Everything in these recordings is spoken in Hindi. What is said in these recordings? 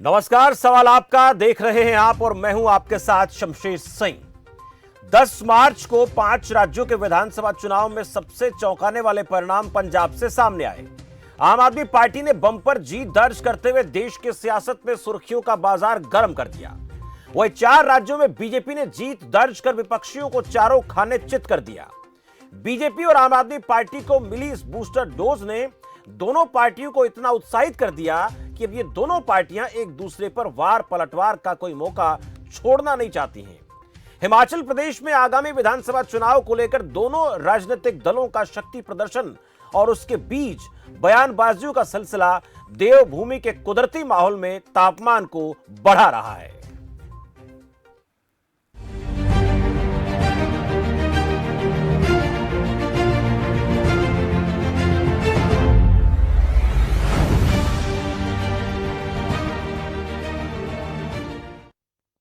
नमस्कार, सवाल आपका देख रहे हैं आप और मैं हूं आपके साथ शमशेर सिंह। 10 मार्च को 5 राज्यों के विधानसभा चुनाव में सबसे चौंकाने वाले परिणाम पंजाब से सामने आए। आम आदमी पार्टी ने बम्पर जीत दर्ज करते हुए देश की सियासत में सुर्खियों का बाजार गर्म कर दिया। वही 4 राज्यों में बीजेपी ने जीत दर्ज कर विपक्षियों को चारों खाने चित कर दिया। बीजेपी और आम आदमी पार्टी को मिली इस बूस्टर डोज ने दोनों पार्टियों को इतना उत्साहित कर दिया कि अब ये दोनों पार्टियां एक दूसरे पर वार पलटवार का कोई मौका छोड़ना नहीं चाहती हैं। हिमाचल प्रदेश में आगामी विधानसभा चुनाव को लेकर दोनों राजनीतिक दलों का शक्ति प्रदर्शन और उसके बीच बयानबाजियों का सिलसिला देवभूमि के कुदरती माहौल में तापमान को बढ़ा रहा है।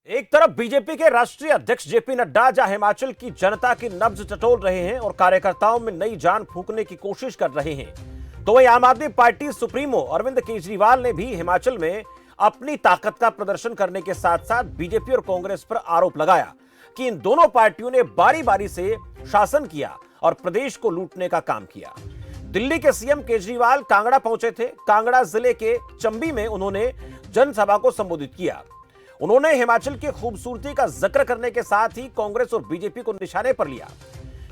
एक तरफ बीजेपी के राष्ट्रीय अध्यक्ष जेपी नड्डा जहां हिमाचल की जनता की नब्ज टटोल रहे हैं और कार्यकर्ताओं में नई जान फूंकने की कोशिश कर रहे हैं, तो वहीं आम आदमी पार्टी सुप्रीमो अरविंद केजरीवाल ने भी हिमाचल में अपनी ताकत का प्रदर्शन करने के साथ साथ बीजेपी और कांग्रेस पर आरोप लगाया कि इन दोनों पार्टियों ने बारी बारी से शासन किया और प्रदेश को लूटने का काम किया। दिल्ली के सीएम केजरीवाल कांगड़ा पहुंचे थे। कांगड़ा जिले के चंबी में उन्होंने जनसभा को संबोधित किया। उन्होंने हिमाचल की खूबसूरती का जिक्र करने के साथ ही कांग्रेस और बीजेपी को निशाने पर लिया।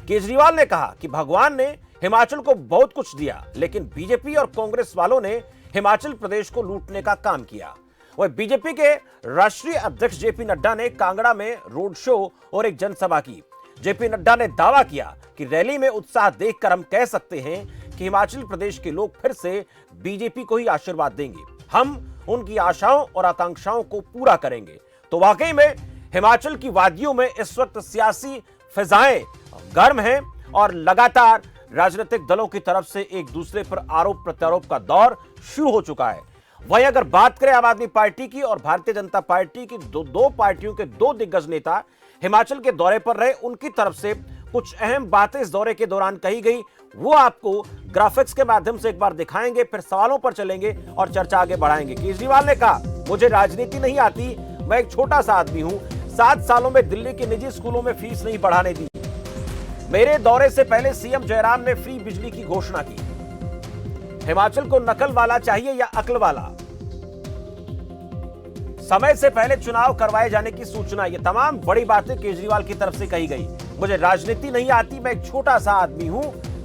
केजरीवाल ने कहा कि भगवान ने हिमाचल को बहुत कुछ दिया, लेकिन बीजेपी और कांग्रेस वालों ने हिमाचल प्रदेश को लूटने का काम किया। वह बीजेपी के राष्ट्रीय अध्यक्ष जेपी नड्डा ने कांगड़ा में रोड शो और एक जनसभा की। जेपी नड्डा ने दावा किया कि रैली में उत्साह देखकर हम कह सकते हैं कि हिमाचल प्रदेश के लोग फिर से बीजेपी को ही आशीर्वाद देंगे। हम उनकी आशाओं और आकांक्षाओं को पूरा करेंगे। तो वाकई में हिमाचल की वादियों में इस वक्त सियासी फिजाएं गर्म हैं और लगातार राजनीतिक दलों की तरफ से एक दूसरे पर आरोप प्रत्यारोप का दौर शुरू हो चुका है। वहीं अगर बात करें आम आदमी पार्टी की और भारतीय जनता पार्टी की, दो पार्टियों के 2 दिग्गज नेता हिमाचल के दौरे पर रहे, उनकी तरफ से कुछ अहम बातें इस दौरे के दौरान कही गई, वो आपको ग्राफिक्स के माध्यम से एक बार दिखाएंगे, फिर सवालों पर चलेंगे और चर्चा आगे बढ़ाएंगे। केजरीवाल ने कहा, मुझे राजनीति नहीं आती, मैं एक छोटा सा आदमी हूं। 7 सालों में दिल्ली के निजी स्कूलों में फीस नहीं बढ़ाने दी। मेरे दौरे से पहले सीएम जयराम ने फ्री बिजली की घोषणा की। हिमाचल को नकल वाला चाहिए या अक्ल वाला? समय से पहले चुनाव करवाए जाने की सूचना। ये तमाम बड़ी बातें केजरीवाल की तरफ से कही गई। मुझे राजनीति नहीं आती, मैं एक छोटा सा आदमी हूं,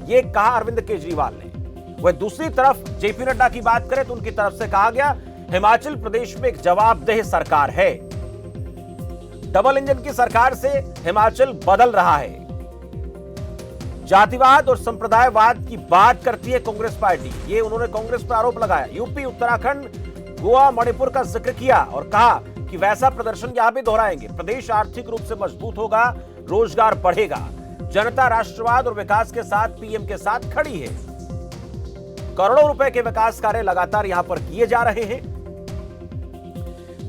ये कहा अरविंद केजरीवाल ने। वह दूसरी तरफ जेपी नड्डा की बात करें तो उनकी तरफ से कहा गया, हिमाचल प्रदेश में एक जवाबदेह सरकार है। डबल इंजन की सरकार से हिमाचल बदल रहा है। जातिवाद और संप्रदायवाद की बात करती है कांग्रेस पार्टी, ये उन्होंने कांग्रेस पर आरोप लगाया। यूपी, उत्तराखंड, गोवा, मणिपुर का जिक्र किया और कहा कि वैसा प्रदर्शन यहां भी दोहराएंगे। प्रदेश आर्थिक रूप से मजबूत होगा, रोजगार बढ़ेगा, जनता राष्ट्रवाद और विकास के साथ पीएम के साथ खड़ी है। करोड़ों रुपए के विकास कार्य लगातार यहां पर किए जा रहे हैं।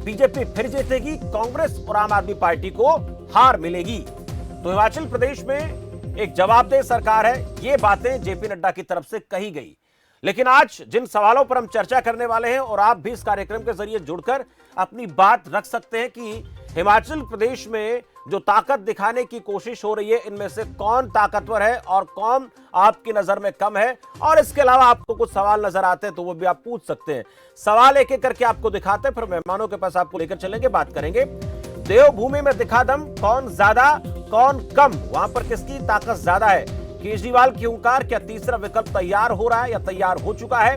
बीजेपी फिर जीतेगी, कांग्रेस और आम आदमी पार्टी को हार मिलेगी। तो हिमाचल प्रदेश में एक जवाबदेह सरकार है, ये बातें जेपी नड्डा की तरफ से कही गई। लेकिन आज जिन सवालों पर हम चर्चा करने वाले हैं और आप भी इस कार्यक्रम के जरिए जुड़कर अपनी बात रख सकते हैं कि हिमाचल प्रदेश में जो ताकत दिखाने की कोशिश हो रही है, इनमें से कौन ताकतवर है और कौन आपकी नजर में कम है, और इसके अलावा आपको कुछ सवाल नजर आते हैं तो वो भी आप पूछ सकते हैं। सवाल एक एक करके आपको दिखाते हैं, फिर मेहमानों के पास आपको लेकर चलेंगे, बात करेंगे। देवभूमि में दिखा दम, कौन ज्यादा कौन कम, वहां पर किसकी ताकत ज्यादा है? केजरीवाल की हुंकार, क्या तीसरा विकल्प तैयार हो रहा है या तैयार हो चुका है?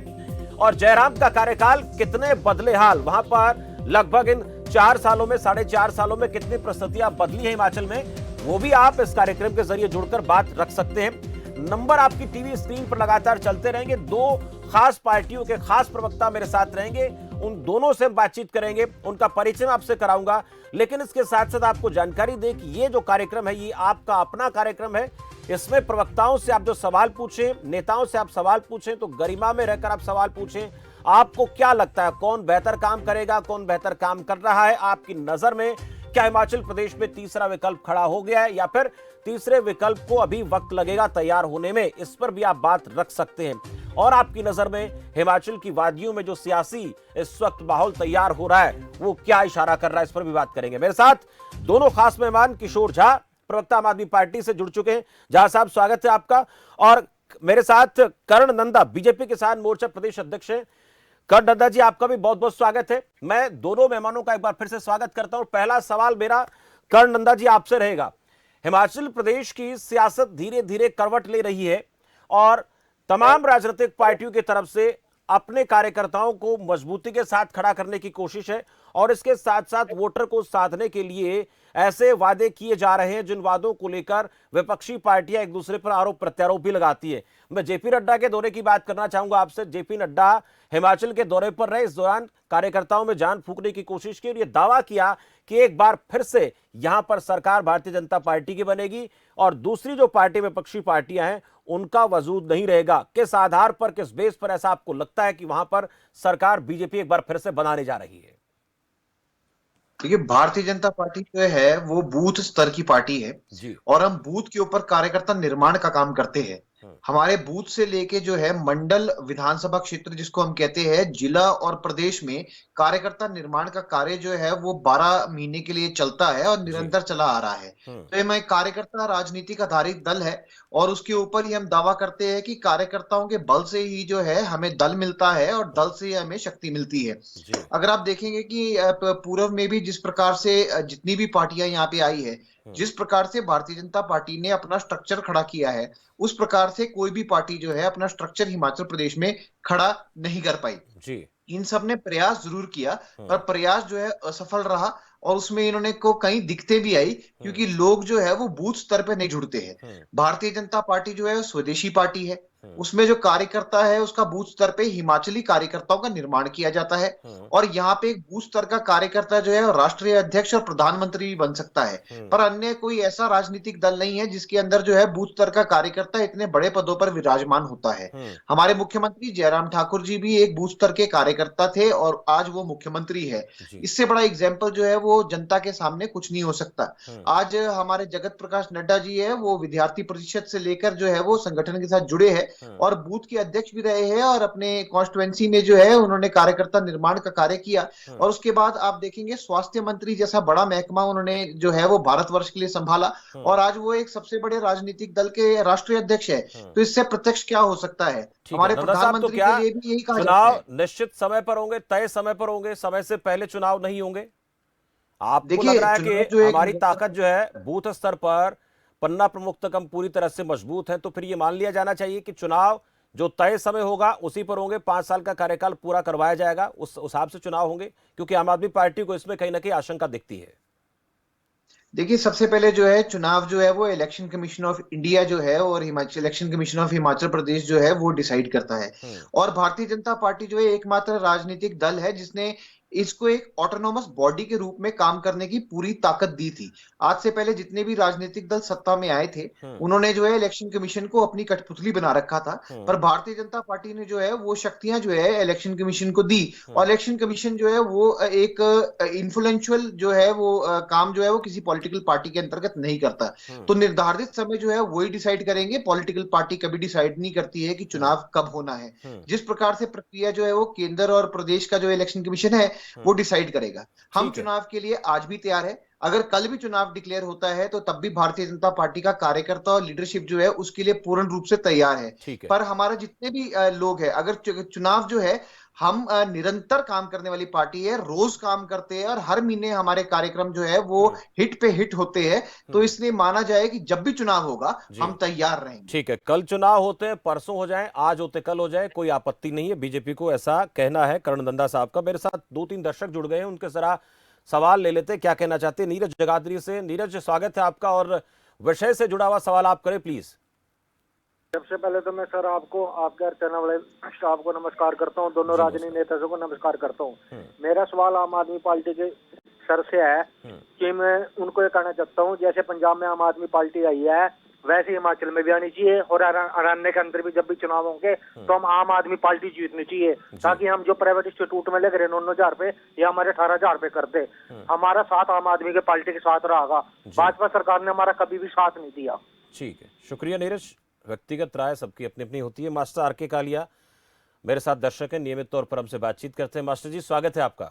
और जयराम का कार्यकाल कितने बदले हाल, वहां पर लगभग इन 4 सालों में, 4.5 सालों में कितनी परिस्थितियां बदली है हिमाचल में, वो भी आप इस कार्यक्रम के जरिए जुड़कर बात रख सकते हैं। नंबर आपकी टीवी स्क्रीन पर लगातार चलते रहेंगे। 2 खास पार्टियों के खास प्रवक्ता मेरे साथ रहेंगे, उन दोनों से बातचीत करेंगे, उनका परिचय मैं आपसे कराऊंगा। लेकिन इसके साथ साथ आपको जानकारी दें कि ये जो कार्यक्रम है, ये आपका अपना कार्यक्रम है। इसमें प्रवक्ताओं से आप जो सवाल पूछें, नेताओं से आप सवाल पूछें, तो गरिमा में रहकर आप सवाल पूछें। आपको क्या लगता है, कौन बेहतर काम करेगा, कौन बेहतर काम कर रहा है आपकी नजर में? क्या हिमाचल प्रदेश में तीसरा विकल्प खड़ा हो गया है या फिर तीसरे विकल्प को अभी वक्त लगेगा तैयार होने में? इस पर भी आप बात रख सकते हैं। और आपकी नजर में हिमाचल की वादियों में जो सियासी इस वक्त माहौल तैयार हो रहा है वो क्या इशारा कर रहा है, इस पर भी बात करेंगे। मेरे साथ दोनों खास मेहमान किशोर झा, प्रवक्ता आम आदमी पार्टी से जुड़ चुके हैं। झा साहब, स्वागत है आपका। और मेरे साथ कर्ण नंदा, बीजेपी किसान मोर्चा प्रदेश अध्यक्ष हैं। कर्ण नंदा जी, आपका भी बहुत बहुत स्वागत है। मैं दोनों मेहमानों का एक बार फिर से स्वागत करता हूं। पहला सवाल मेरा कर्ण नंदा जी आपसे रहेगा। हिमाचल प्रदेश की सियासत धीरे धीरे करवट ले रही है और तमाम राजनीतिक पार्टियों की तरफ से अपने कार्यकर्ताओं को मजबूती के साथ खड़ा करने की कोशिश है और इसके साथ साथ वोटर को साधने के लिए ऐसे वादे किए जा रहे हैं जिन वादों को लेकर विपक्षी पार्टियां एक दूसरे पर आरोप प्रत्यारोप भी लगाती है। मैं जेपी नड्डा के दौरे की बात करना चाहूंगा आपसे। जेपी नड्डा हिमाचल के दौरे पर रहे, इस दौरान कार्यकर्ताओं में जान फूंकने की कोशिश की और यह दावा किया कि एक बार फिर से यहां पर सरकार भारतीय जनता पार्टी की बनेगी और दूसरी जो पार्टी विपक्षी पार्टियां हैं उनका वजूद नहीं रहेगा। किस आधार पर, किस बेस पर ऐसा आपको लगता है कि वहां पर सरकार बीजेपी एक बार फिर से बनाने जा रही है? देखिए, भारतीय जनता पार्टी जो है वो बूथ स्तर की पार्टी है जी। और हम बूथ के ऊपर कार्यकर्ता निर्माण का काम करते हैं। हमारे बूथ से लेके जो है मंडल, विधानसभा क्षेत्र जिसको हम कहते हैं, जिला और प्रदेश में कार्यकर्ता निर्माण का कार्य जो है वो 12 महीने के लिए चलता है और जी। निरंतर चला आ रहा है। तो ये मैं कार्यकर्ता राजनीतिक आधारित दल है और उसके ऊपर ही हम दावा करते हैं कि कार्यकर्ताओं के बल से ही जो है हमें दल मिलता है और दल से ही हमें शक्ति मिलती है। जी। अगर आप देखेंगे कि पूर्व में भी जिस प्रकार से जितनी भी पार्टियां यहाँ पे आई है, जिस प्रकार से भारतीय जनता पार्टी ने अपना स्ट्रक्चर खड़ा किया है, उस प्रकार से कोई भी पार्टी जो है अपना स्ट्रक्चर हिमाचल प्रदेश में खड़ा नहीं कर पाई। जी। इन सब ने प्रयास जरूर किया पर प्रयास जो है असफल रहा और उसमें इन्होंने को कई दिक्कतें भी आई क्योंकि लोग जो है वो बूथ स्तर पे नहीं जुड़ते हैं। भारतीय जनता पार्टी जो है स्वदेशी पार्टी है, उसमें जो कार्यकर्ता है उसका बूथ स्तर पे हिमाचली कार्यकर्ताओं का निर्माण किया जाता है और यहाँ पे एक बूथ स्तर का कार्यकर्ता जो है राष्ट्रीय अध्यक्ष और प्रधानमंत्री भी बन सकता है। पर अन्य कोई ऐसा राजनीतिक दल नहीं है जिसके अंदर जो है बूथ स्तर का कार्यकर्ता इतने बड़े पदों पर विराजमान होता है। हमारे मुख्यमंत्री जयराम ठाकुर जी भी एक बूथ स्तर के कार्यकर्ता थे और आज वो मुख्यमंत्री है। इससे बड़ा एग्जाम्पल जो है वो जनता के सामने कुछ नहीं हो सकता। आज हमारे जगत प्रकाश नड्डा जी है, वो विद्यार्थी परिषद से लेकर जो है वो संगठन के साथ जुड़े हैं और बूथ के अध्यक्ष भी रहे हैं और अपने कॉन्स्टिट्युएंसी में जो है उन्होंने कार्यकर्ता निर्माण का कार्य किया। और उसके बाद आप देखेंगे स्वास्थ्य मंत्री जैसा बड़ा महकमा उन्होंने जो है वो भारतवर्ष के लिए संभाला और आज वो एक सबसे बड़े राजनीतिक दल के राष्ट्रीय अध्यक्ष है। तो इससे प्रत्यक्ष क्या हो सकता है? हमारे नंदा साहब, तो प्रधानमंत्री क्या के लिए भी यही कहा जाता चुनाव है। निश्चित समय पर होंगे, तय समय पर होंगे, समय से पहले चुनाव नहीं होंगे? आपको लग देखिए, रहा है चुनाव कि जो एक हमारी ताकत जो है बूथ स्तर पर पन्ना प्रमुख तक हम पूरी तरह से मजबूत हैं, तो फिर ये मान लिया जाना चाहिए कि चुनाव जो तय समय होगा उसी पर होंगे, 5 साल का कार्यकाल पूरा करवाया जाएगा, उस हिसाब से चुनाव होंगे? क्योंकि आम आदमी पार्टी को इसमें कहीं ना कहीं आशंका दिखती है। देखिए, सबसे पहले जो है चुनाव जो है वो इलेक्शन कमीशन ऑफ इंडिया जो है और Himachal election commission of Himachal Pradesh जो है वो डिसाइड करता है। और भारतीय जनता पार्टी जो है एकमात्र राजनीतिक दल है जिसने इसको एक ऑटोनोमस बॉडी के रूप में काम करने की पूरी ताकत दी थी। आज से पहले जितने भी राजनीतिक दल सत्ता में आए थे उन्होंने जो है इलेक्शन कमीशन को अपनी कठपुतली बना रखा था। पर भारतीय जनता पार्टी ने जो है वो शक्तियां जो है इलेक्शन कमीशन को दी और इलेक्शन कमीशन जो है वो एक इन्फ्लुएंशियल जो है वो काम जो है वो किसी पॉलिटिकल पार्टी के अंतर्गत नहीं करता। तो निर्धारित समय जो है वही डिसाइड करेंगे। पॉलिटिकल पार्टी कभी डिसाइड नहीं करती है कि चुनाव कब होना है। जिस प्रकार से प्रक्रिया जो है वो केंद्र और प्रदेश का जो इलेक्शन कमीशन है वो डिसाइड करेगा। हम ठीक है। चुनाव के लिए आज भी तैयार है। अगर कल भी चुनाव डिक्लेयर होता है तो तब भी भारतीय जनता पार्टी का कार्यकर्ता और लीडरशिप जो है उसके लिए पूर्ण रूप से तैयार है। ठीक है। पर हमारे जितने भी लोग हैं, अगर चुनाव जो है हम निरंतर काम करने वाली पार्टी है, रोज काम करते हैं और हर महीने हमारे कार्यक्रम जो है वो हिट पे हिट होते हैं। तो इसलिए माना जाए कि जब भी चुनाव होगा हम तैयार रहेंगे। ठीक है, कल चुनाव होते हैं, परसों हो जाए, आज होते कल हो जाए, कोई आपत्ति नहीं है, बीजेपी को ऐसा कहना है कर्ण नंदा साहब का। मेरे साथ 2-3 दर्शक जुड़ गए हैं, उनके जरा सवाल ले लेते हैं, क्या कहना चाहते हैं। नीरज जगाधरी से। नीरज, स्वागत है आपका और विषय से जुड़ा हुआ सवाल आप करें प्लीज। सबसे पहले तो मैं सर आपको, आपके चैनल वाले स्टाफ को नमस्कार करता हूँ, दोनों राजनीतिक नेताओं को नमस्कार करता हूँ। मेरा सवाल आम आदमी पार्टी के सर से है कि मैं उनको ये कहना चाहता हूँ, जैसे पंजाब में आम आदमी पार्टी आई है वैसे हिमाचल में भी आनी चाहिए और हरियाणा के अंदर भी जब भी चुनाव होंगे तो हम आम आदमी पार्टी जीतनी चाहिए, ताकि हम जो प्राइवेट इंस्टीट्यूट में लग रहे 9,000 रुपए या हमारे 18,000 रुपए कर दे। हमारा साथ आम आदमी के पार्टी के साथ रहेगा। भाजपा सरकार ने हमारा कभी भी साथ नहीं दिया। ठीक है, शुक्रिया नीरज। व्यक्तिगत राय सबकी अपनी अपनी होती है। मास्टर आर के कालिया, मेरे साथ दर्शक हैं, नियमित तौर पर हमसे बातचीत करते हैं। मास्टर जी, स्वागत है आपका।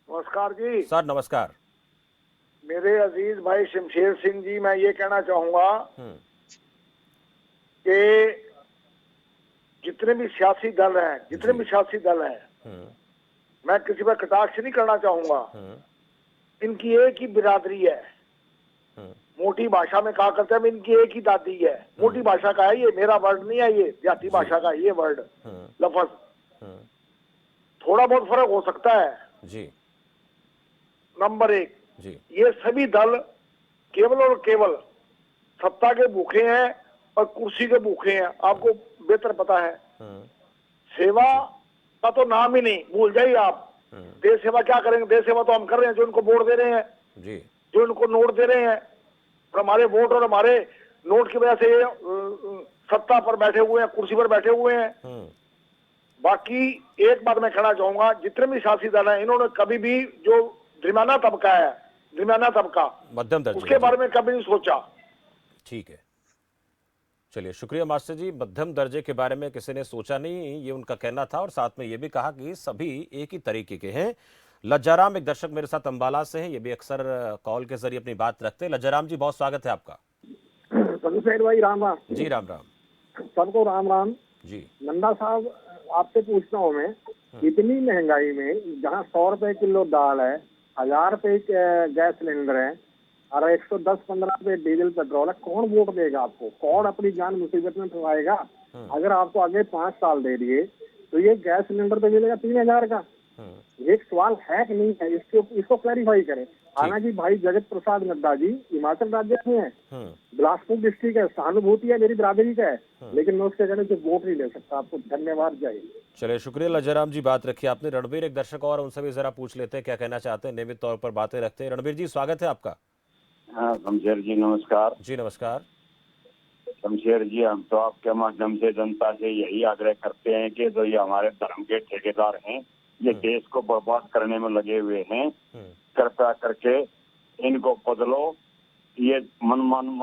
नमस्कार जी। सर नमस्कार। मेरे अजीज भाई शमशेर सिंह जी, मैं ये कहना चाहूंगा हम्म। कि जितने भी सियासी दल हैं, हम्म। मैं किसी पर कटाक्ष नहीं करना चाहूंगा। हम्म। इनकी एक ही बिरादरी है। हम्म। मोटी भाषा में कहा करते हैं इनकी एक ही दादी है। मोटी भाषा का है, ये मेरा वर्ड नहीं है, ये जाति भाषा का है ये वर्ड, लफ्ज। थोड़ा बहुत फर्क हो सकता है। जी नंबर एक, जी ये सभी दल केवल और केवल सत्ता के भूखे हैं और कुर्सी के भूखे हैं। आपको बेहतर पता है। सेवा का तो नाम ही नहीं, भूल जाइए आप। देश सेवा क्या करेंगे? देश सेवा तो हम कर रहे हैं, जो इनको वोट दे रहे हैं, जी जो इनको नोट दे रहे हैं। और हमारे वोट और हमारे नोट की वजह से ये सत्ता पर बैठे हुए हैं, कुर्सी पर बैठे हुए हैं। बाकी एक बात मैं कहना चाहूंगा, जितने भी सियासी दल हैं, इन्होंने कभी भी जो दरमियाना तबका है, दरमियाना तबका, मध्यम दर्जे उसके बारे में कभी नहीं सोचा। ठीक है, चलिए शुक्रिया मास्टर जी। मध्यम दर्जे के बारे में किसी ने सोचा नहीं, ये उनका कहना था। और साथ में ये भी कहा कि सभी एक ही तरीके के हैं। लज्जाराम एक दर्शक मेरे साथ अंबाला से हैं, ये भी अक्सर कॉल के जरिए अपनी बात रखते हैं। लज्जाराम जी, बहुत स्वागत है आपका। भाई राम राम जी राम राम। सबको राम राम जी नंदा साहब, आपसे पूछता हूँ मैं, इतनी महंगाई में जहाँ 100 रुपए किलो दाल है, 1000 रुपए गैस सिलेंडर है और 110-15 रुपए डीजल पेट्रोल है, कौन वोट देगा आपको? कौन अपनी जान मुसीबत में फंसाएगा? अगर आपको आगे 5 साल दे दिए तो ये गैस सिलेंडर तो मिलेगा 3000 का। एक सवाल है कि नहीं है, इसको क्लैरिफाई करें। हालांकि भाई जगत प्रसाद नड्डा जी हिमाचल राज्य में है, बिलासपुर डिस्ट्रिक्ट है, सहानुभूति है मेरी बिरादरी का है, लेकिन मैं उसके कहने से वोट नहीं ले सकता। आपको धन्यवाद, जय। चलिए शुक्रिया लज्जाराम जी, बात रखी आपने। रणबीर एक दर्शक और, उनसे भी जरा पूछ लेते हैं क्या कहना चाहते हैं, नियमित तौर पर बातें रखते हैं। रणबीर जी, स्वागत है आपका। हाँ शमशेर जी नमस्कार। जी नमस्कार। शमशेर जी, हम तो आपके माध्यम से जनता से यही आग्रह करते हैं कि जो ये हमारे धर्म के ठेकेदार हैं, ये देश को बर्बाद करने में लगे हुए हैं, कृपया करके इनको बदलो। ये मन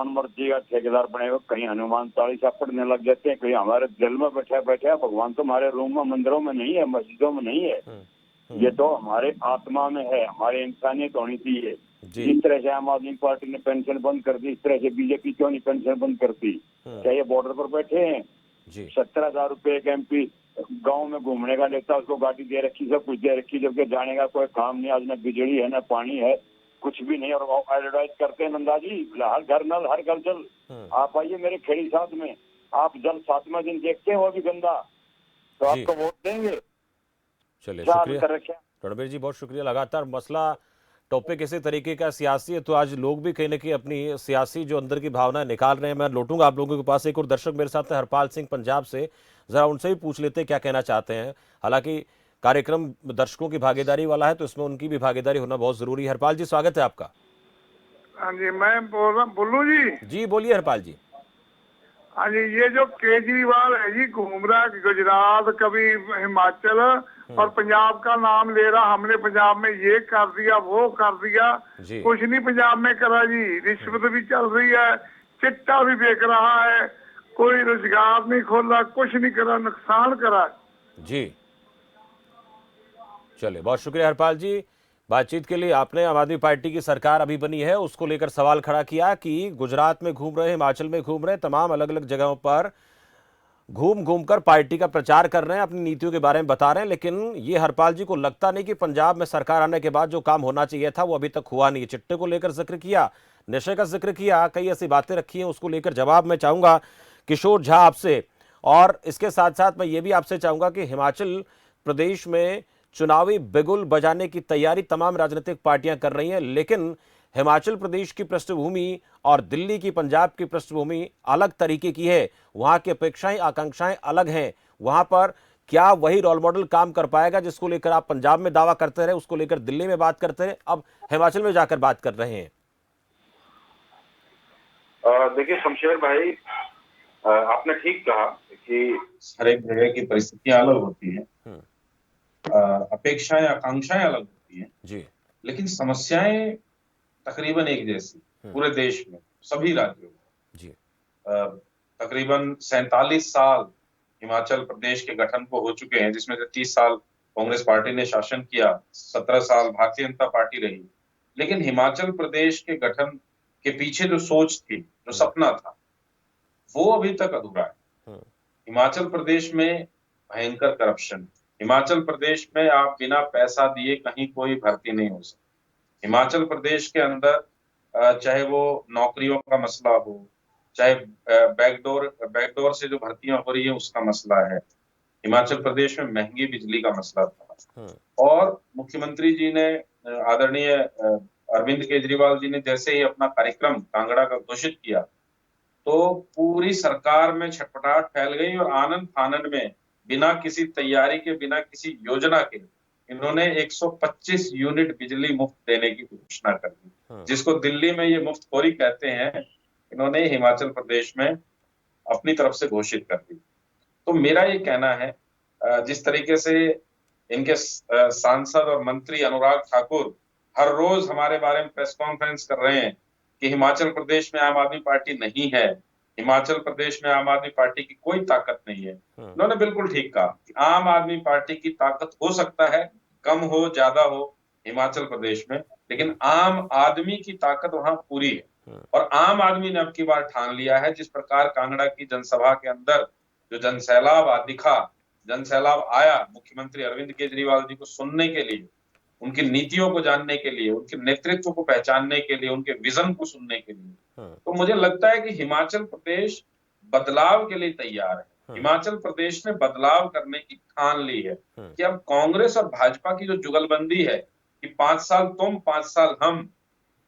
मर्जी का ठेकेदार बने हुए, कहीं हनुमान चालीसा पढ़ने लग जाते हैं, कहीं हमारे दिल में बैठा बैठा। भगवान तो हमारे रूम में, मंदिरों में नहीं है, मस्जिदों में नहीं है, ये तो हमारे आत्मा में है। हमारी इंसानियत होनी चाहिए। जिस तरह से आम आदमी पार्टी ने पेंशन बंद कर दी, इस तरह से बीजेपी क्यों नहीं पेंशन बंद करती? क्या ये बॉर्डर पर बैठे हैं? 17,000 रुपए एक MP गांव में घूमने का लेता, उसको गाड़ी दे रखी, सब कुछ दे रखी, जबकि जाने का कोई काम नहीं। आज न बिजली है, न पानी है, कुछ भी नहीं। और एडवर्टाइज करते हैं नंदा जी, हर घर नल हर घर जल। आप आइए मेरे खेड़ी साथ में, आप जल 7वें दिन देखते हैं वो भी गंदा, तो आपको वोट देंगे। चलिए शुक्रिया रणबीर जी, बहुत शुक्रिया। लगातार मसला टॉपिक इसी तरीके का सियासी है, तो आज लोग भी कहीं ना कहीं अपनी सियासी जो अंदर की भावना निकाल रहे हैं। मैं लौटूंगा आप लोगों के पास। एक और दर्शक मेरे साथ है हरपाल सिंह पंजाब से, जरा उनसे भी पूछ लेते हैं क्या कहना चाहते हैं। हालांकि कार्यक्रम दर्शकों की भागीदारी वाला है, तो इसमें उनकी भी भागीदारी होना बहुत जरूरी है। हरपाल जी, स्वागत है आपका। हाँ जी, मैं बोल रहा हूँ, बोलू जी। जी बोलिए हरपाल जी। हाँ जी, ये जो केजरीवाल है जी, घूम रहा है गुजरात, कभी हिमाचल और पंजाब का नाम ले रहा, हमने पंजाब में ये कर दिया, वो कर दिया। कुछ नहीं पंजाब में करा जी, रिश्वत भी चल रही है, चिट्टा भी बेच रहा है, कोई रोजगार नहीं खोला, कुछ नहीं करा, नुकसान करा जी। चलिए बहुत शुक्रिया हरपाल जी बातचीत के लिए। आपने आम आदमी पार्टी की सरकार अभी बनी है, उसको लेकर सवाल खड़ा किया कि गुजरात में घूम रहे, हिमाचल में घूम रहे, तमाम अलग अलग जगहों पर घूम घूम कर पार्टी का प्रचार कर रहे हैं, अपनी नीतियों के बारे में बता रहे हैं। लेकिन ये हरपाल जी को लगता नहीं कि पंजाब में सरकार आने के बाद जो काम होना चाहिए था वो अभी तक हुआ नहीं है। चिट्टे को लेकर जिक्र किया, नशे का जिक्र किया, कई ऐसी बातें रखी हैं, उसको लेकर जवाब मैं चाहूंगा किशोर झा आपसे। और इसके साथ साथ मैं ये भी आपसे चाहूंगा कि हिमाचल प्रदेश में चुनावी बिगुल बजाने की तैयारी तमाम राजनीतिक पार्टियां कर रही हैं, लेकिन हिमाचल प्रदेश की पृष्ठभूमि और दिल्ली की, पंजाब की पृष्ठभूमि अलग तरीके की है। वहां की अपेक्षाएं, आकांक्षाएं अलग हैं। वहां पर क्या वही रोल मॉडल काम कर पाएगा जिसको लेकर आप पंजाब में दावा करते रहे, उसको लेकर दिल्ली में बात करते रहे, अब हिमाचल में जाकर बात कर रहे हैं? देखिए शमशेर भाई, आपने ठीक कहा कि हर एक जगह की परिस्थितियां अलग होती हैं, अपेक्षाएं आकांक्षाएं अलग होती हैं जी, लेकिन समस्याएं तकरीबन एक जैसी पूरे देश में, सभी राज्यों में। जी। तकरीबन 47 साल हिमाचल प्रदेश के गठन को हो चुके हैं, जिसमें से 30 साल कांग्रेस पार्टी ने शासन किया, 17 साल भारतीय जनता पार्टी रही। लेकिन हिमाचल प्रदेश के गठन के पीछे जो सोच थी, जो सपना था, वो अभी तक अधूरा है। हिमाचल प्रदेश में भयंकर करप्शन, हिमाचल प्रदेश में आप बिना पैसा दिए कहीं कोई भर्ती नहीं हो सकती। हिमाचल प्रदेश के अंदर चाहे वो नौकरियों का मसला हो, चाहे बैकडोर से जो भर्तियां हो रही है उसका मसला है, हिमाचल प्रदेश में महंगी बिजली का मसला था। और मुख्यमंत्री जी ने, आदरणीय अरविंद केजरीवाल जी ने जैसे ही अपना कार्यक्रम कांगड़ा का घोषित किया, तो पूरी सरकार में छटपटाहट फैल गई और आनंद फानन में बिना किसी तैयारी के, बिना किसी योजना के इन्होंने 125 यूनिट बिजली मुफ्त देने की घोषणा कर दी, जिसको दिल्ली में ये मुफ्तखोरी कहते हैं, इन्होंने हिमाचल प्रदेश में अपनी तरफ से घोषित कर दी। तो मेरा ये कहना है, जिस तरीके से इनके सांसद और मंत्री अनुराग ठाकुर हर रोज हमारे बारे में प्रेस कॉन्फ्रेंस कर रहे हैं कि हिमाचल प्रदेश में आम आदमी पार्टी नहीं है, हिमाचल प्रदेश में आम आदमी पार्टी की कोई ताकत नहीं है। उन्होंने बिल्कुल ठीक कहा कि आम आदमी पार्टी की ताकत हो सकता है कम हो, ज्यादा हो हिमाचल प्रदेश में, लेकिन आम आदमी की ताकत वहां पूरी है। और आम आदमी ने अब की बार ठान लिया है, जिस प्रकार कांगड़ा की जनसभा के अंदर जो जनसैलाब आया मुख्यमंत्री अरविंद केजरीवाल जी को सुनने के लिए, उनकी नीतियों को जानने के लिए, उनके नेतृत्व को पहचानने के लिए, उनके विजन को सुनने के लिए, तो मुझे लगता है कि हिमाचल प्रदेश बदलाव के लिए तैयार है। हिमाचल प्रदेश ने बदलाव करने की ठान ली है कि अब कांग्रेस और भाजपा की जो जुगलबंदी है कि 5 साल तुम 5 साल हम,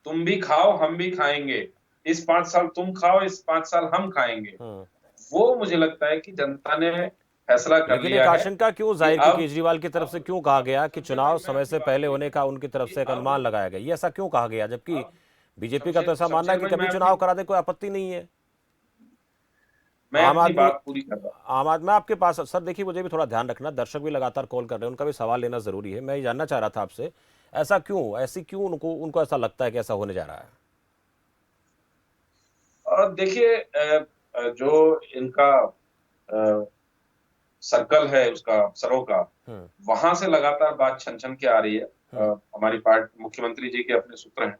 तुम भी खाओ हम भी खाएंगे, इस 5 साल तुम खाओ इस 5 साल हम खाएंगे, वो मुझे लगता है कि जनता ने फैसला कर लेकिन लिया एक है। आशंका क्यों जाहिर की केजरीवाल की तरफ से क्यों कहा गया कि चुनाव समय से पहले होने का उनकी तरफ से एक अनुमान लगाया गया, ये ऐसा क्यों कहा गया, जबकि बीजेपी का तो ऐसा मानना है कि कभी चुनाव करा दे कोई आपत्ति नहीं है। मैं आम अपनी आदमी बात पूरी कर रहा हूं। आम आदमी आपके पास सर, देखिए मुझे भी थोड़ा ध्यान रखना, दर्शक भी लगातार कॉल कर रहे हैं, उनका भी सवाल लेना जरूरी है। मैं ये जानना चाह रहा था आपसे, ऐसा क्यों, ऐसी क्यों उनको ऐसा लगता है कि ऐसा होने जा रहा है। और देखिए, जो इनका सर्कल है उसका अफसरों का, वहां से लगातार बात छन के आ रही है। हमारी पार्टी, मुख्यमंत्री जी के अपने सूत्र हैं,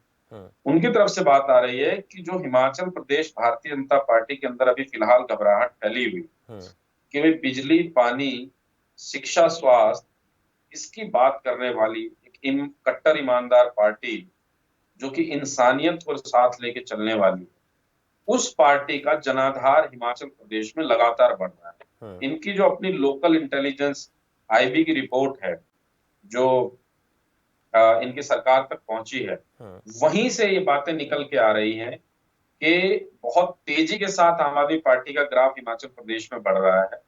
उनकी तरफ से बात आ रही है कि जो हिमाचल प्रदेश भारतीय जनता पार्टी के अंदर अभी फिलहाल घबराहट फैली हुई कि भाई बिजली, पानी, शिक्षा, स्वास्थ्य, इसकी बात करने वाली एक कट्टर ईमानदार पार्टी जो कि इंसानियत को साथ लेके चलने वाली, उस पार्टी का जनाधार हिमाचल प्रदेश में लगातार बढ़ रहा है। इनकी जो अपनी लोकल इंटेलिजेंस आईबी की रिपोर्ट है, जो इनकी सरकार तक पहुंची है, वहीं से ये बातें निकल के आ रही हैं कि बहुत तेजी के साथ आम आदमी पार्टी का ग्राफ हिमाचल प्रदेश में बढ़ रहा है।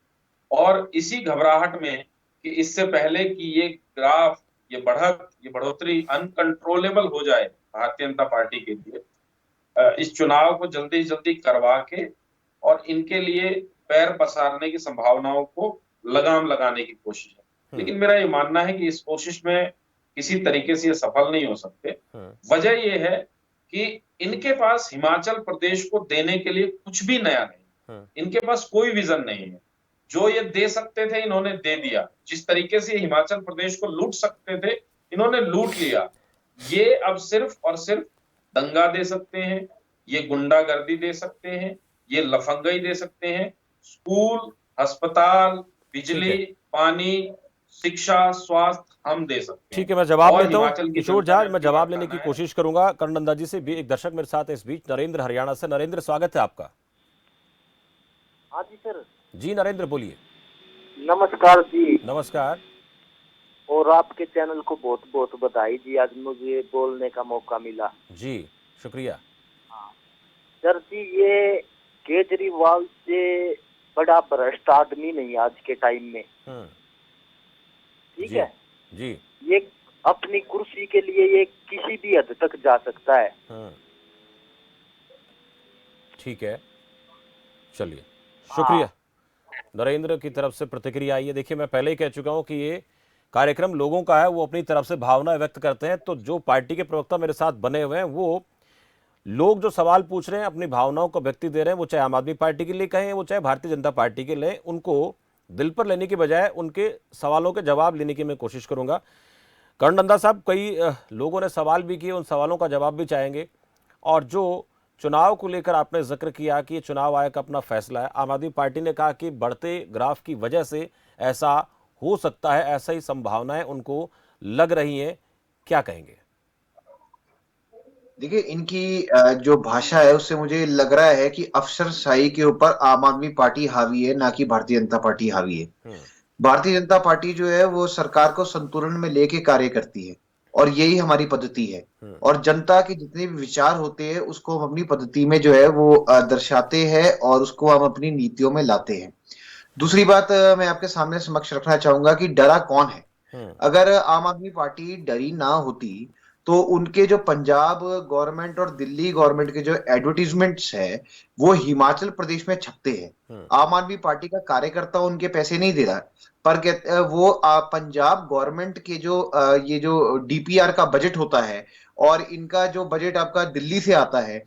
और इसी घबराहट में कि इससे पहले कि ये ग्राफ, ये बढ़ोतरी अनकंट्रोलेबल हो जाए भारतीय जनता पार्टी के लिए, इस चुनाव को जल्दी जल्दी करवा के और इनके लिए पैर पसारने की संभावनाओं को लगाम लगाने की कोशिश है। लेकिन मेरा ये मानना है कि इस कोशिश में किसी तरीके से ये सफल नहीं हो सकते। वजह ये है कि इनके पास हिमाचल प्रदेश को देने के लिए कुछ भी नया नहीं, इनके पास कोई विजन नहीं है। जो ये दे सकते थे इन्होंने दे दिया, जिस तरीके से हिमाचल प्रदेश को लूट सकते थे इन्होंने लूट लिया। ये अब सिर्फ और सिर्फ दंगा दे सकते हैं, ये गुंडागर्दी दे सकते हैं, ये लफंगाई दे सकते हैं, स्कूल, अस्पताल, बिजली, पानी, शिक्षा, स्वास्थ्य हम दे सकते हैं। ठीक है, मैं जवाब लेता हूं किशोर झा, मैं जवाब लेने की कोशिश करूंगा कर्णनंदा जी से भी। एक दर्शक मेरे साथ है इस बीच, नरेंद्र हरियाणा से। नरेंद्र, स्वागत है आपका। हाँ जी सर। जी नरेंद्र, बोलिए। नमस्कार जी। नमस्कार। और आपके चैनल को बहुत बहुत बधाई जी, आज मुझे बोलने का मौका मिला। जी शुक्रिया। सर जी, ये केजरीवाल से बड़ा भ्रष्ट आदमी नहीं आज के टाइम में, ठीक है जी। ये अपनी कुर्सी के लिए ये किसी भी हद तक जा सकता है। ठीक है, चलिए शुक्रिया। नरेंद्र की तरफ से प्रतिक्रिया आई है। देखिए, मैं पहले ही कह चुका हूं कि ये कार्यक्रम लोगों का है, वो अपनी तरफ से भावना व्यक्त करते हैं। तो जो पार्टी के प्रवक्ता मेरे साथ बने हुए हैं, वो लोग जो सवाल पूछ रहे हैं अपनी भावनाओं को व्यक्ति दे रहे हैं, वो चाहे आम आदमी पार्टी के लिए कहें, वो चाहे भारतीय जनता पार्टी के लिए, उनको दिल पर लेने की बजाय उनके सवालों के जवाब लेने की मैं कोशिश करूंगा। कर्ण नंदा साहब, कई लोगों ने सवाल भी किए, उन सवालों का जवाब भी चाहेंगे। और जो चुनाव को लेकर आपने जिक्र किया कि चुनाव आयोग का अपना फैसला है, आम आदमी पार्टी ने कहा कि बढ़ते ग्राफ की वजह से ऐसा हो सकता है, ऐसा ही संभावनाएं उनको लग रही हैं, क्या कहेंगे? देखिए, इनकी जो भाषा है उससे मुझे लग रहा है कि अफसरशाही के ऊपर आम आदमी पार्टी हावी है, ना कि भारतीय जनता पार्टी हावी है। भारतीय जनता पार्टी जो है वो सरकार को संतुलन में लेके कार्य करती है, और यही हमारी पद्धति है। और जनता के जितने भी विचार होते हैं उसको हम अपनी पद्धति में जो है वो दर्शाते हैं, और उसको हम अपनी नीतियों में लाते हैं। दूसरी बात, मैं आपके सामने समक्ष रखना चाहूंगा कि डरा कौन है। अगर आम आदमी पार्टी डरी ना होती तो उनके जो पंजाब गवर्नमेंट और दिल्ली गवर्नमेंट के जो एडवर्टीजमेंट्स है वो हिमाचल प्रदेश में छपते हैं। आम आदमी पार्टी का कार्यकर्ता उनके पैसे नहीं दे रहा, पर वो पंजाब गवर्नमेंट के जो ये जो डीपीआर का बजट होता है, और इनका जो बजट आपका दिल्ली से आता है,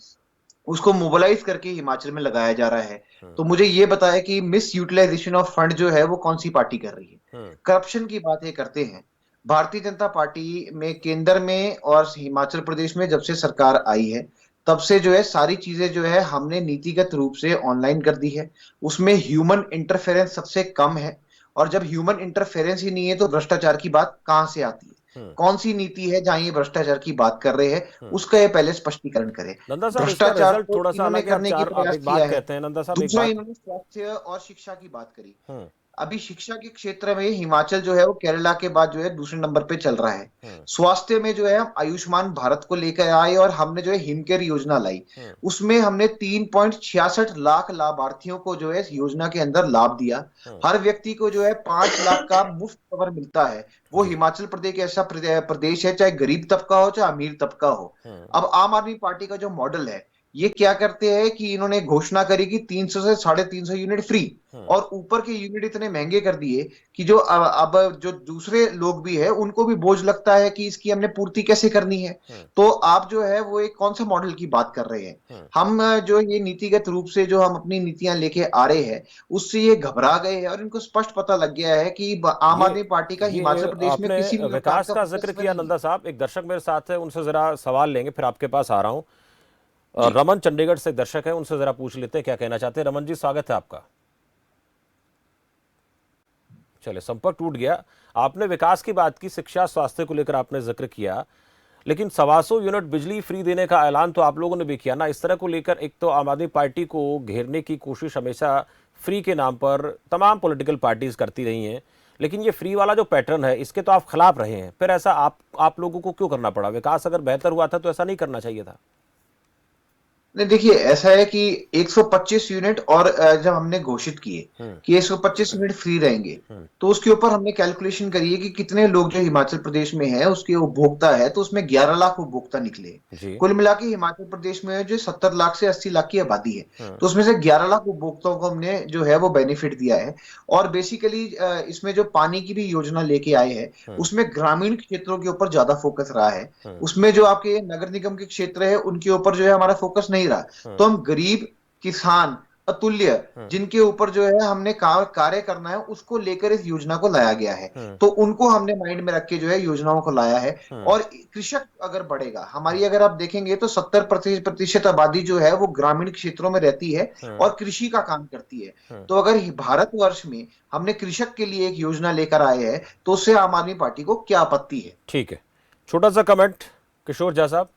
उसको मोबिलाइज करके हिमाचल में लगाया जा रहा है। तो मुझे ये बताया कि मिस यूटिलाइजेशन ऑफ फंड जो है वो कौन सी पार्टी कर रही है। करप्शन की बात ये करते हैं। भारतीय जनता पार्टी में केंद्र में और हिमाचल प्रदेश में जब से सरकार आई है, तब से जो है सारी चीजें जो है हमने नीतिगत रूप से ऑनलाइन कर दी है। उसमें ह्यूमन इंटरफेरेंस सबसे कम है, और जब ह्यूमन इंटरफेरेंस ही नहीं है तो भ्रष्टाचार की बात कहां से आती है? कौन सी नीति है जहां ये भ्रष्टाचार की बात कर रहे हैं, उसका ये पहले स्पष्टीकरण करे। नंदा साहब, इसका भ्रष्टाचार रिजल्ट को थोड़ा सा इन्होंने अलग है। करने की आप प्रयास एक किया बात है। कहते हैं नंदा साहब, एक दूसरा, बात। इन्होंने स्वास्थ्य और शिक्षा की बात करी। अभी शिक्षा के क्षेत्र में हिमाचल जो है वो केरला के बाद जो है दूसरे नंबर पे चल रहा है। स्वास्थ्य में जो है हम आयुष्मान भारत को लेकर आए, और हमने जो है हिमकेयर योजना लाई। उसमें हमने 3.66 लाख लाभार्थियों को जो है इस योजना के अंदर लाभ दिया। हर व्यक्ति को जो है 5 लाख का मुफ्त कवर मिलता है। वो हिमाचल प्रदेश ऐसा प्रदेश है, चाहे गरीब तबका हो चाहे अमीर तबका हो। अब आम आदमी पार्टी का जो मॉडल है, ये क्या करते हैं कि इन्होंने घोषणा करी कि 300 से 350 यूनिट फ्री, और ऊपर के यूनिट इतने महंगे कर दिए कि जो अब जो दूसरे लोग भी है उनको भी बोझ लगता है कि इसकी हमने पूर्ति कैसे करनी है। तो आप जो है वो एक कौन सा मॉडल की बात कर रहे हैं? हम जो ये नीतिगत रूप से जो हम अपनी नीतियां लेके आ रहे हैं, उससे ये घबरा गए हैं, और इनको स्पष्ट पता लग गया है कि आम आदमी पार्टी का हिमाचल प्रदेश में आपने किसी भी विकास का जिक्र वर्चस्व किया नहीं है। नंदा साहब, एक दर्शक मेरे साथ है, उनसे जरा सवाल लेंगे, फिर आपके पास आ रहा हूं। रमन चंडीगढ़ से दर्शक है, उनसे जरा पूछ लेते हैं क्या कहना चाहते हैं। रमन जी, स्वागत है आपका। चलिए, संपर्क टूट गया। आपने विकास की बात की, शिक्षा स्वास्थ्य को लेकर आपने जिक्र किया, लेकिन 125 यूनिट बिजली फ्री देने का ऐलान तो आप लोगों ने भी किया ना। इस तरह को लेकर एक तो आम आदमी पार्टी को घेरने की कोशिश हमेशा फ्री के नाम पर तमाम पॉलिटिकल पार्टीज करती रही हैं, लेकिन ये फ्री वाला जो पैटर्न है इसके तो आप खिलाफ रहे हैं। फिर ऐसा आप लोगों को क्यों करना पड़ा? विकास अगर बेहतर हुआ था तो ऐसा नहीं करना चाहिए था। नहीं, देखिए, ऐसा है कि 125 यूनिट, और जब हमने घोषित किए कि 125 यूनिट फ्री रहेंगे, तो उसके ऊपर हमने कैलकुलेशन करी है कि कितने लोग जो हिमाचल प्रदेश में है उसके उपभोक्ता है, तो उसमें 11 लाख उपभोक्ता निकले। कुल मिला के हिमाचल प्रदेश में जो 70 लाख से 80 लाख की आबादी है, तो उसमें से 11 लाख उपभोक्ताओं को हमने जो है वो बेनिफिट दिया है। और बेसिकली इसमें जो पानी की भी योजना लेके आए हैं उसमें ग्रामीण क्षेत्रों के ऊपर ज्यादा फोकस रहा है। उसमें जो आपके नगर निगम के क्षेत्र है उनके ऊपर जो है हमारा फोकस नहीं रहा। तो हम गरीब, किसान, अतुल्य, जिनके ऊपर जो है हमने कार्य करना है, उसको लेकर इस योजना को लाया गया है। तो उनको हमने माइंड में रख के जो है योजनाओं को लाया है। और कृषक अगर बढ़ेगा, हमारी अगर आप देखेंगे तो 70% आबादी जो है वो ग्रामीण क्षेत्रों में रहती है और कृषि का काम करती है। तो अगर भारतवर्ष में हमने कृषक के लिए एक योजना लेकर आए हैं, तो उससे आम आदमी पार्टी को क्या आपत्ति है? ठीक है, छोटा सा कमेंट किशोर झा साहब,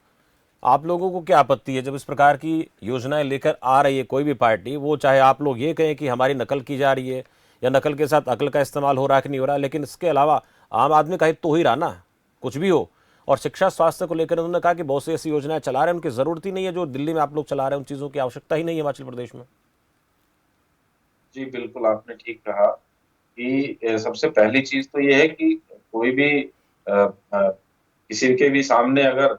आप लोगों को क्या आपत्ति है जब इस प्रकार की योजनाएं लेकर आ रही है कोई भी पार्टी? वो चाहे आप लोग ये कहें कि हमारी नकल की जा रही है या नकल के साथ अकल का इस्तेमाल हो रहा है कि नहीं हो रहा, लेकिन इसके अलावा आम आदमी का हित तो ही रहा ना, कुछ भी हो। और शिक्षा स्वास्थ्य को लेकर उन्होंने कहा कि बहुत सी ऐसी योजनाएं चला रहे हैं, उनकी जरूरत ही नहीं है जो दिल्ली में आप लोग चला रहे हैं, उन चीजों की आवश्यकता ही नहीं है हिमाचल प्रदेश में। जी बिल्कुल, आपने ठीक कहा कि सबसे पहली चीज तो ये है कि कोई भी किसी के भी सामने अगर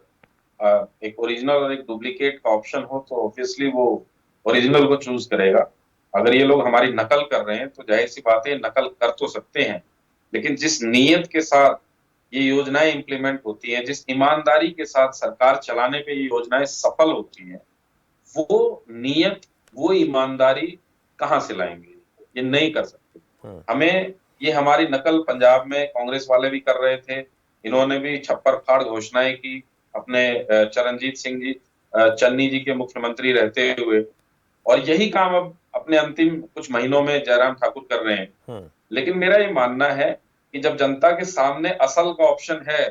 एक ओरिजिनल और एक डुप्लीकेट का ऑप्शन हो तो ऑब्वियसली वो ओरिजिनल को चूज करेगा। अगर ये लोग हमारी नकल कर रहे हैं तो जाहिर सी बात है नकल कर तो सकते हैं, लेकिन जिस नीयत के साथ ये योजनाएं इंप्लीमेंट होती हैं, जिस ईमानदारी के साथ सरकार चलाने पे ये योजनाएं सफल होती हैं, वो नीयत, वो ईमानदारी कहाँ से लाएंगे? ये नहीं कर सकते। हमें ये हमारी नकल पंजाब में कांग्रेस वाले भी कर रहे थे। इन्होंने भी छप्पर फाड़ घोषणाएं की अपने चरणजीत सिंह जी चन्नी जी के मुख्यमंत्री रहते हुए, और यही काम अब अपने अंतिम कुछ महीनों में जयराम ठाकुर कर रहे हैं। लेकिन मेरा ये मानना है कि जब जनता के सामने असल का ऑप्शन है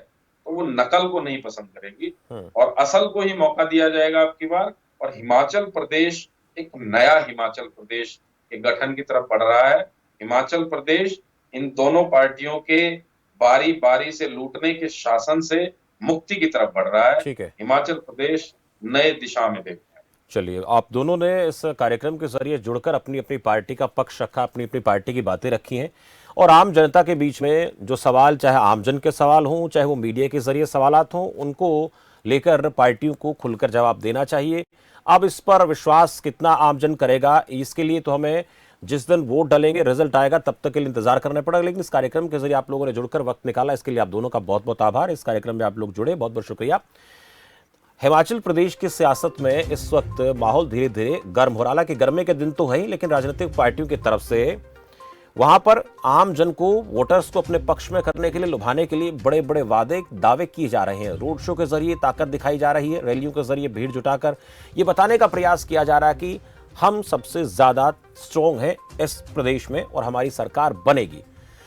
तो वो नकल को नहीं पसंद करेगी और असल को ही मौका दिया जाएगा अब की बार। और हिमाचल प्रदेश एक नया हिमाचल प्रदेश के गठन की तरफ बढ़ रहा है। हिमाचल प्रदेश इन दोनों पार्टियों के बारी बारी से लूटने के शासन से मुक्ति की तरफ बढ़ रहा है। ठीक है। हिमाचल प्रदेश नए दिशा में देख रहा है। चलिए, आप दोनों ने इस कार्यक्रम के जरिए जुड़कर अपनी अपनी पार्टी का पक्ष रखा, अपनी अपनी पार्टी की बातें रखी हैं, और आम जनता के बीच में जो सवाल, चाहे आमजन के सवाल हों, चाहे वो मीडिया के जरिए सवालात हों, उनको लेकर पार्टियों को खुलकर जवाब देना चाहिए। अब इस पर विश्वास कितना आमजन करेगा, इसके लिए तो हमें जिस दिन वोट डालेंगे रिजल्ट आएगा तब तक के लिए इंतजार करना पड़ेगा। लेकिन इस कार्यक्रम के जरिए आप लोगों ने जुड़कर वक्त निकाला, इसके लिए आप दोनों का बहुत बहुत आभार। इस कार्यक्रम में आप लोग जुड़े, बहुत बहुत शुक्रिया। हिमाचल प्रदेश की सियासत में इस वक्त माहौल धीरे धीरे गर्म हो रहा है। हालांकि गर्मी के दिन तो है ही, लेकिन राजनीतिक पार्टियों की तरफ से वहां पर आम जन को, वोटर्स को अपने पक्ष में करने के लिए, लुभाने के लिए बड़े बड़े दावे किए जा रहे हैं। रोड शो के जरिए ताकत दिखाई जा रही है, रैलियों के जरिए भीड़ जुटाकर ये बताने का प्रयास किया जा रहा है कि हम सबसे ज्यादा स्ट्रॉन्ग हैं इस प्रदेश में और हमारी सरकार बनेगी।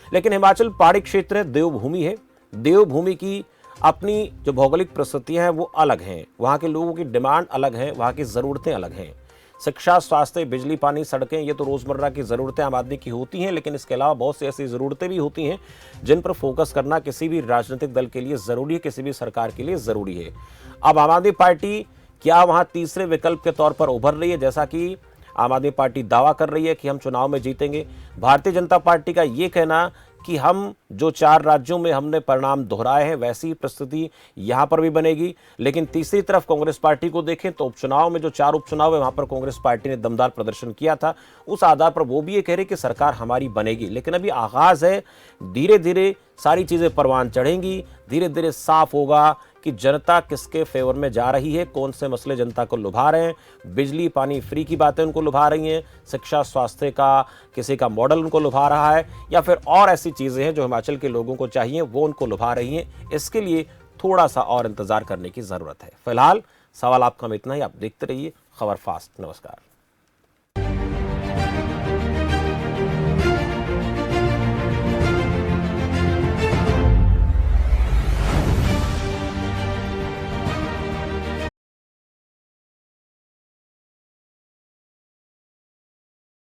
लेकिन हिमाचल पहाड़ी क्षेत्र देवभूमि है। देवभूमि की अपनी जो भौगोलिक परिस्थितियां हैं वो अलग हैं, वहाँ के लोगों की डिमांड अलग है, वहाँ की ज़रूरतें अलग हैं। शिक्षा, स्वास्थ्य, बिजली, पानी, सड़कें, ये तो रोज़मर्रा की ज़रूरतें आम आदमी की होती हैं, लेकिन इसके अलावा बहुत सी ऐसी ज़रूरतें भी होती हैं जिन पर फोकस करना किसी भी राजनीतिक दल के लिए ज़रूरी है, किसी भी सरकार के लिए ज़रूरी है। अब आम आदमी पार्टी क्या वहाँ तीसरे विकल्प के तौर पर उभर रही है? जैसा कि आम आदमी पार्टी दावा कर रही है कि हम चुनाव में जीतेंगे। भारतीय जनता पार्टी का ये कहना कि हम जो 4 राज्यों में हमने परिणाम दोहराए हैं वैसी परिस्थिति यहाँ पर भी बनेगी। लेकिन तीसरी तरफ कांग्रेस पार्टी को देखें तो उपचुनाव में जो 4 उपचुनाव है वहाँ पर कांग्रेस पार्टी ने दमदार प्रदर्शन किया था। उस आधार पर वो भी ये कह रहे कि सरकार हमारी बनेगी। लेकिन अभी आगाज़ है, धीरे धीरे सारी चीज़ें परवान चढ़ेंगी, धीरे धीरे साफ होगा कि जनता किसके फेवर में जा रही है, कौन से मसले जनता को लुभा रहे हैं। बिजली पानी फ्री की बातें उनको लुभा रही हैं, शिक्षा स्वास्थ्य का किसी का मॉडल उनको लुभा रहा है, या फिर और ऐसी चीज़ें हैं जो हिमाचल के लोगों को चाहिए वो उनको लुभा रही हैं। इसके लिए थोड़ा सा और इंतजार करने की ज़रूरत है। फिलहाल सवाल आपका में इतना ही। आप देखते रहिए खबर फास्ट। नमस्कार।